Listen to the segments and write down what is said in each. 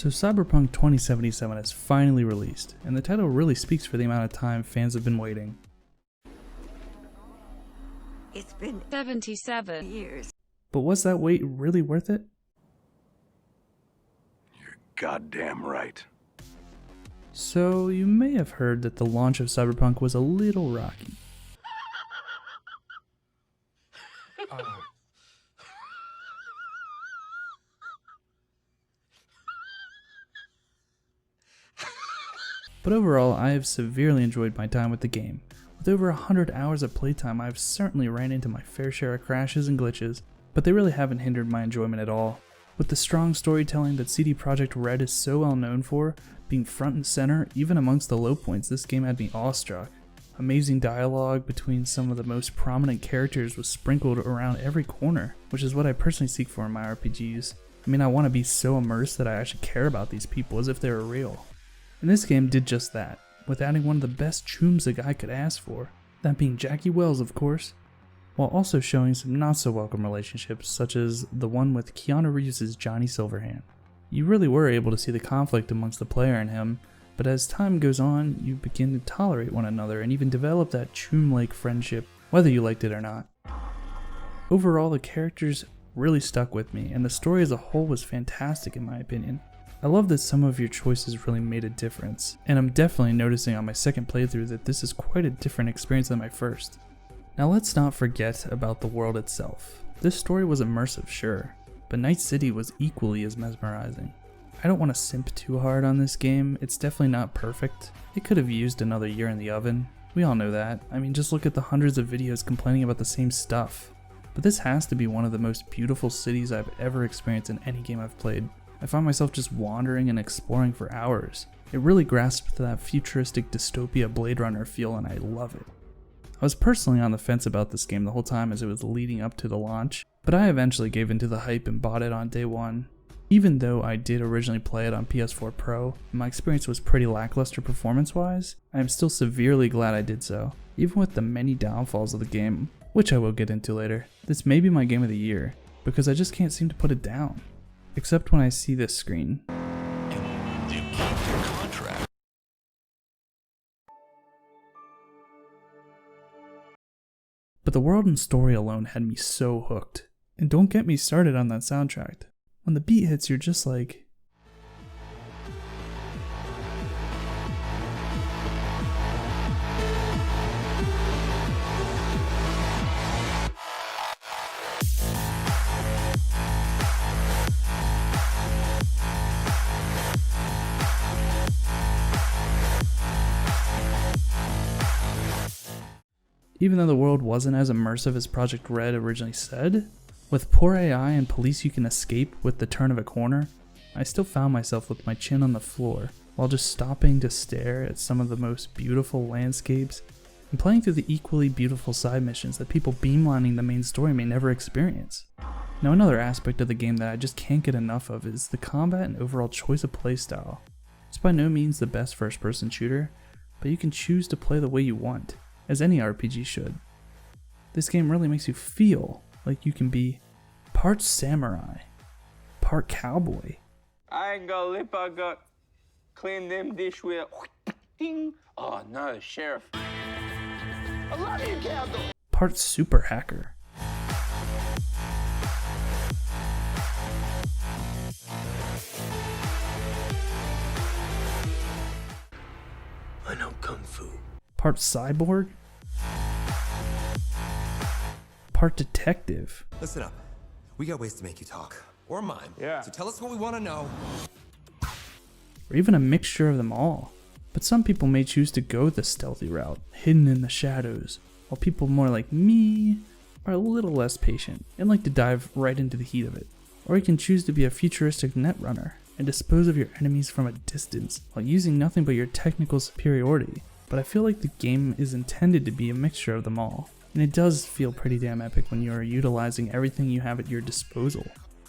So Cyberpunk 2077 is finally released, and the title really speaks for the amount of time fans have been waiting. It's been 77 years. But was that wait really worth it? You're goddamn right. So you may have heard that the launch of Cyberpunk was a little rocky. But overall, I have severely enjoyed my time with the game. With over 100 hours of playtime, I have certainly ran into my fair share of crashes and glitches, but they really haven't hindered my enjoyment at all. With the strong storytelling that CD Projekt Red is so well known for, being front and center even amongst the low points, this game had me awestruck. Amazing dialogue between some of the most prominent characters was sprinkled around every corner, which is what I personally seek for in my RPGs. I mean, I want to be so immersed that I actually care about these people as if they were real. And this game did just that, with adding one of the best chooms a guy could ask for, that being Jackie Wells of course, while also showing some not so welcome relationships such as the one with Keanu Reeves' Johnny Silverhand. You really were able to see the conflict amongst the player and him, but as time goes on, you begin to tolerate one another and even develop that choom-like friendship, whether you liked it or not. Overall, the characters really stuck with me, and the story as a whole was fantastic in my opinion. I love that some of your choices really made a difference, and I'm definitely noticing on my second playthrough that this is quite a different experience than my first. Now let's not forget about the world itself. This story was immersive, sure, but Night City was equally as mesmerizing. I don't want to simp too hard on this game, it's definitely not perfect. It could have used another year in the oven. We all know that. I mean, just look at the hundreds of videos complaining about the same stuff. But this has to be one of the most beautiful cities I've ever experienced in any game I've played. I find myself just wandering and exploring for hours. It really grasps that futuristic dystopia Blade Runner feel, and I love it. I was personally on the fence about this game the whole time as it was leading up to the launch, but I eventually gave into the hype and bought it on day one. Even though I did originally play it on PS4 Pro, and my experience was pretty lackluster performance-wise, I am still severely glad I did so, even with the many downfalls of the game, which I will get into later. This may be my game of the year, because I just can't seem to put it down. Except when I see this screen. You keep your contract. But the world and story alone had me so hooked. And don't get me started on that soundtrack. When the beat hits, you're just like... Even though the world wasn't as immersive as Project Red originally said, with poor AI and police you can escape with the turn of a corner, I still found myself with my chin on the floor while just stopping to stare at some of the most beautiful landscapes and playing through the equally beautiful side missions that people beamlining the main story may never experience. Now another aspect of the game that I just can't get enough of is the combat and overall choice of playstyle. It's by no means the best first-person shooter, but you can choose to play the way you want, as any RPG should. This game really makes you feel like you can be part samurai, part cowboy. I ain't got lip, I got clean them dish with ding. Oh no, Sheriff. I love you, cowboy. Part super hacker. I know kung fu. Part cyborg. Part detective. Listen up. We got ways to make you talk. Or mine. Yeah. So tell us what we want to know. Or even a mixture of them all. But some people may choose to go the stealthy route, hidden in the shadows, while people more like me are a little less patient and like to dive right into the heat of it. Or you can choose to be a futuristic netrunner and dispose of your enemies from a distance while using nothing but your technical superiority. But I feel like the game is intended to be a mixture of them all, and it does feel pretty damn epic when you are utilizing everything you have at your disposal.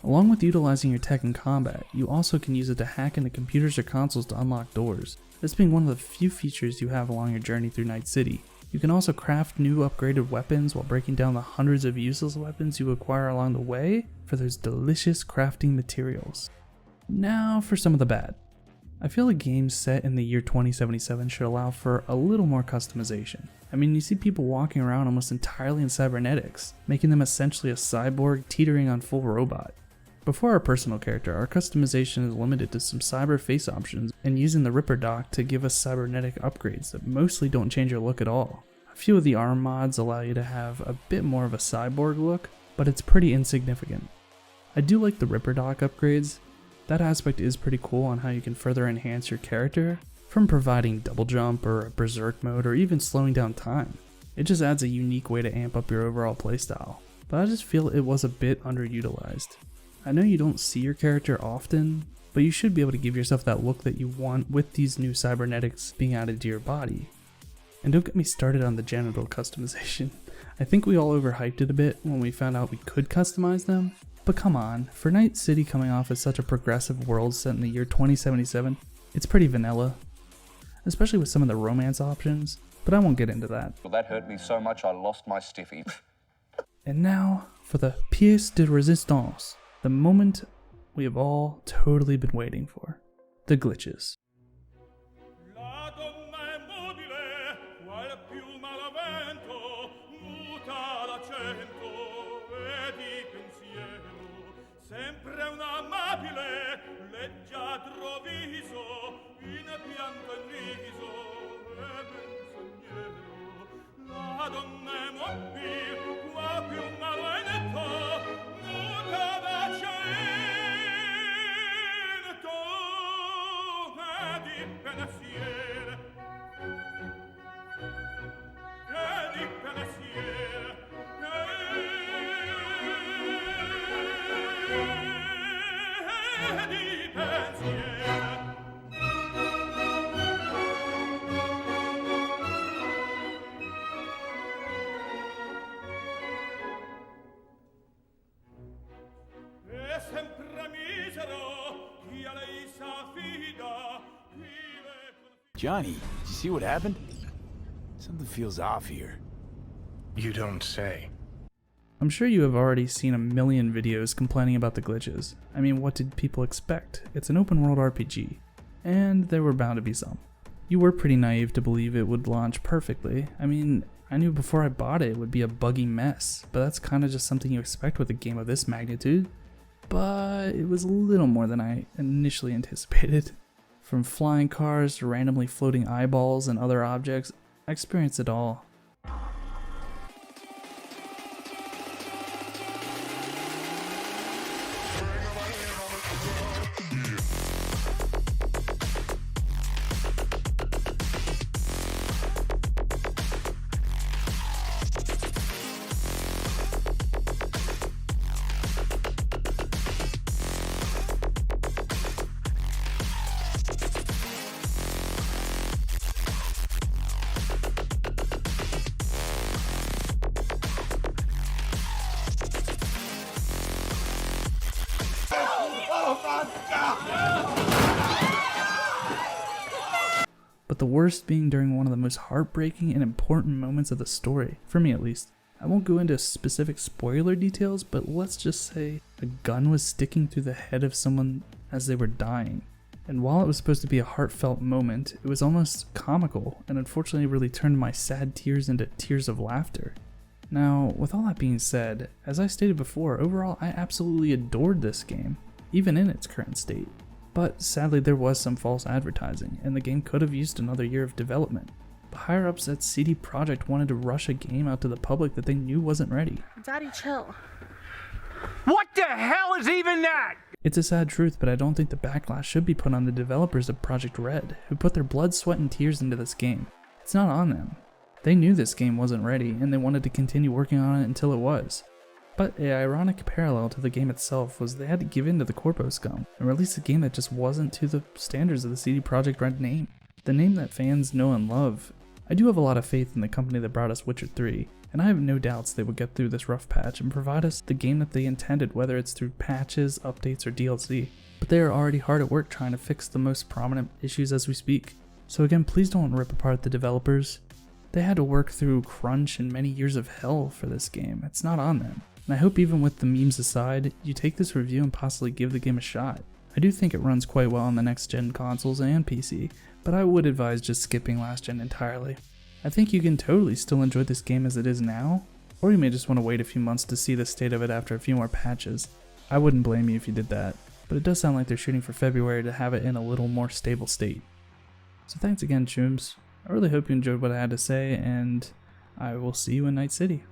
Along with utilizing your tech in combat, you also can use it to hack into computers or consoles to unlock doors, this being one of the few features you have along your journey through Night City. You can also craft new upgraded weapons while breaking down the hundreds of useless weapons you acquire along the way for those delicious crafting materials. Now for some of the bad. I feel a game set in the year 2077 should allow for a little more customization. I mean, you see people walking around almost entirely in cybernetics, making them essentially a cyborg teetering on full robot. Before our personal character, our customization is limited to some cyber face options and using the Ripper dock to give us cybernetic upgrades that mostly don't change your look at all. A few of the arm mods allow you to have a bit more of a cyborg look, but it's pretty insignificant. I do like the Ripper dock upgrades. That aspect is pretty cool on how you can further enhance your character, from providing double jump or a berserk mode or even slowing down time. It just adds a unique way to amp up your overall playstyle, but I just feel it was a bit underutilized. I know you don't see your character often, but you should be able to give yourself that look that you want with these new cybernetics being added to your body. And don't get me started on the genital customization. I think we all overhyped it a bit when we found out we could customize them. But come on, for Night City coming off as such a progressive world set in the year 2077, it's pretty vanilla. Especially with some of the romance options, but I won't get into that. Well, that hurt me so much I lost my stiffy. And now for the pièce de résistance, the moment we have all totally been waiting for. The glitches. Sempre un amabile, leggiadro viso, in pianto in riso, e menzognero. La donna è mobile, qua più maledetto, muta da cento, e di pensiero, e di pensiero. Johnny, did you see what happened? Something feels off here. You don't say. I'm sure you have already seen a million videos complaining about the glitches. I mean, what did people expect? It's an open world RPG, and there were bound to be some. You were pretty naive to believe it would launch perfectly. I mean, I knew before I bought it would be a buggy mess, but that's kind of just something you expect with a game of this magnitude. But it was a little more than I initially anticipated. From flying cars to randomly floating eyeballs and other objects, I experienced it all. But the worst being during one of the most heartbreaking and important moments of the story, for me at least. I won't go into specific spoiler details, but let's just say a gun was sticking through the head of someone as they were dying. And while it was supposed to be a heartfelt moment, it was almost comical and unfortunately really turned my sad tears into tears of laughter. Now, with all that being said, as I stated before, overall I absolutely adored this game, even in its current state. But sadly there was some false advertising, and the game could have used another year of development. The higher-ups at CD Projekt wanted to rush a game out to the public that they knew wasn't ready. Daddy, chill. What the hell is even that? It's a sad truth, but I don't think the backlash should be put on the developers of Project Red, who put their blood, sweat, and tears into this game. It's not on them. They knew this game wasn't ready, and they wanted to continue working on it until it was. But an ironic parallel to the game itself was they had to give in to the corpo scum and release a game that just wasn't to the standards of the CD Projekt Red name. The name that fans know and love. I do have a lot of faith in the company that brought us Witcher 3, and I have no doubts they will get through this rough patch and provide us the game that they intended, whether it's through patches, updates, or DLC. But they are already hard at work trying to fix the most prominent issues as we speak. So again, please don't rip apart the developers. They had to work through crunch and many years of hell for this game. It's not on them. And I hope even with the memes aside, you take this review and possibly give the game a shot. I do think it runs quite well on the next gen consoles and PC, but I would advise just skipping last gen entirely. I think you can totally still enjoy this game as it is now, or you may just want to wait a few months to see the state of it after a few more patches. I wouldn't blame you if you did that, but it does sound like they're shooting for February to have it in a little more stable state. So thanks again, Chooms. I really hope you enjoyed what I had to say, and I will see you in Night City.